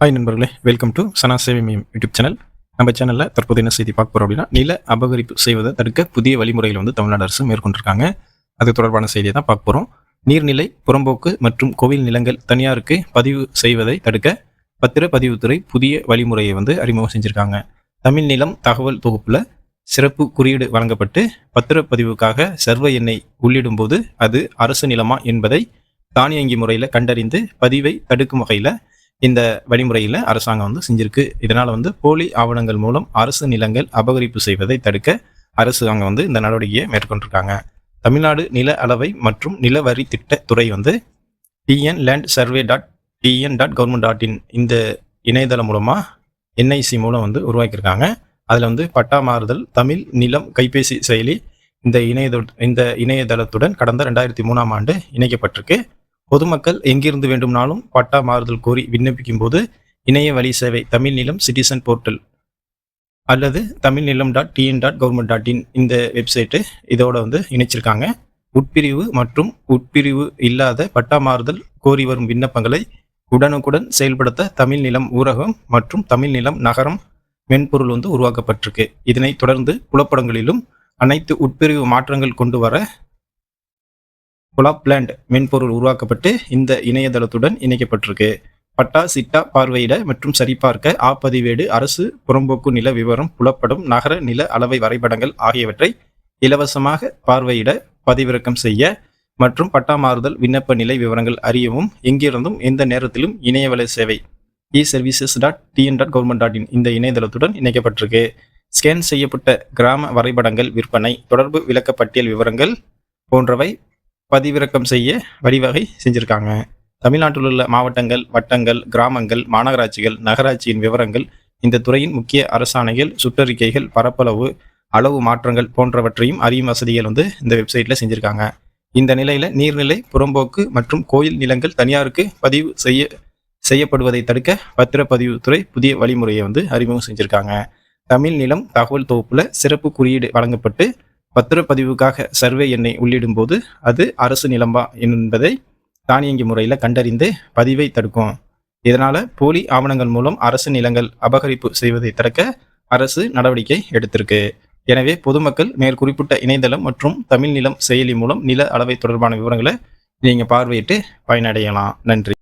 Hi நண்பர்களே, welcome to சனா சேவை மையம் யூடியூப் சேனல். நம்ம சேனலில் தற்போது என்ன செய்தி பார்க்க போகிறோம் அப்படின்னா, நில அபகரிப்பு செய்வதை தடுக்க புதிய வழிமுறைகளை தமிழ்நாடு அரசு மேற்கொண்டிருக்காங்க. அது தொடர்பான செய்தியை தான் பார்க்க போகிறோம். நீர்நிலை, புறம்போக்கு மற்றும் கோவில் நிலங்கள் தனியாருக்கு பதிவு செய்வதை தடுக்க பத்திரப்பதிவுத்துறை புதிய வழிமுறையை அறிமுகம் செஞ்சுருக்காங்க. தமிழ் நிலம் தகவல் தொகுப்பில் சிறப்பு குறியீடு வழங்கப்பட்டு பத்திரப்பதிவுக்காக சர்வே எண்ணை உள்ளிடும் போது அது அரசு நிலமா என்பதை தானியங்கி முறையில் கண்டறிந்து பதிவை தடுக்கும் வகையில் இந்த வழிமுறையில் அரசாங்கம் செஞ்சிருக்கு. இதனால் போலி ஆவணங்கள் மூலம் அரசு நிலங்கள் அபகரிப்பு செய்வதை தடுக்க அரசாங்கம் இந்த நடவடிக்கையை மேற்கொண்டிருக்காங்க. தமிழ்நாடு நில அளவை மற்றும் நில வரி திட்டத்துறை tnlandssurvey.tn.government.in இந்த இணையதளம் மூலமாக NIC மூலம் உருவாக்கியிருக்காங்க. அதில் பட்டா மாறுதல் தமிழ் நிலம் கைபேசி செயலி இந்த இணையதளத்துடன் கடந்த 2003ஆம் ஆண்டு இணைக்கப்பட்டிருக்கு. பொதுமக்கள் எங்கிருந்து வேண்டுமானாலும் பட்டா மாறுதல் கோரி விண்ணப்பிக்கும் போது இணைய வழி சேவை தமிழ் நிலம் சிட்டிசன் போர்ட்டல் அல்லது tamilnilam.tn.government.in இந்த வெப்சைட்டு இதோட இணைச்சிருக்காங்க. உட்பிரிவு மற்றும் உட்பிரிவு இல்லாத பட்டா மாறுதல் கோரி வரும் விண்ணப்பங்களை உடனுக்குடன் செயல்படுத்த தமிழ் நிலம் ஊரகம் மற்றும் தமிழ் நிலம் நகரம் மென்பொருள் உருவாக்கப்பட்டிருக்கு. இதனைத் தொடர்ந்து புலப்படங்களிலும் அனைத்து உட்பிரிவு மாற்றங்கள் கொண்டு வர புலாப்லேண்ட் மென்பொருள் உருவாக்கப்பட்டு இந்த இணையதளத்துடன் இணைக்கப்பட்டிருக்கு. பட்டா சிட்டா பார்வையிட மற்றும் சரிபார்க்க ஆப்பதிவேடு அரசு புறம்போக்கு நில விவரம் புலப்படும் நகர நில அளவை வரைபடங்கள் ஆகியவற்றை இலவசமாக பார்வையிட பதிவிறக்கம் செய்ய மற்றும் பட்டா மாறுதல் விண்ணப்ப நிலை விவரங்கள் அறியவும் எங்கிருந்தும் எந்த நேரத்திலும் இணையவலை சேவை eservices.tn.government.in இந்த இணையதளத்துடன் இணைக்கப்பட்டிருக்கு. ஸ்கேன் செய்யப்பட்ட கிராம வரைபடங்கள் விற்பனை தொடர்பு விளக்கப்பட்டியல் விவரங்கள் போன்றவை பதிவிறக்கம் செய்ய வழிவகை செஞ்சுருக்காங்க. தமிழ்நாட்டில் உள்ள மாவட்டங்கள், வட்டங்கள், கிராமங்கள், மாநகராட்சிகள், நகராட்சியின் விவரங்கள், இந்த துறையின் முக்கிய அரசாணைகள், சுற்றறிக்கைகள், பரப்பளவு, அளவு மாற்றங்கள் போன்றவற்றையும் அறியும் வசதிகள் இந்த வெப்சைட்டில் செஞ்சுருக்காங்க. இந்த நிலையில் நீர்நிலை, புறம்போக்கு மற்றும் கோயில் நிலங்கள் தனியாருக்கு பதிவு செய்யப்படுவதை தடுக்க பத்திரப்பதிவுத்துறை புதிய வழிமுறையை அறிமுகம் செஞ்சுருக்காங்க. தமிழ் நிலம் தகவல் தொகுப்பில் சிறப்பு குறியீடு வழங்கப்பட்டு பத்திரப்பதிவுக்காக சர்வே எண்ணை உள்ளிடும் போது அது அரசு நிலம்பா என்பதை தானியங்கி முறையில் கண்டறிந்து பதிவை தடுக்கும். இதனால் போலி ஆவணங்கள் மூலம் அரசு நிலங்கள் அபகரிப்பு செய்வதை தடுக்க அரசு நடவடிக்கை எடுத்திருக்கு. எனவே பொதுமக்கள் மேற்குறிப்பிட்ட இணையதளம் மற்றும் தமிழ் நிலம் செயலி மூலம் நில அளவை தொடர்பான விவரங்களை நீங்கள் பார்வையிட்டு பயனடையலாம். நன்றி.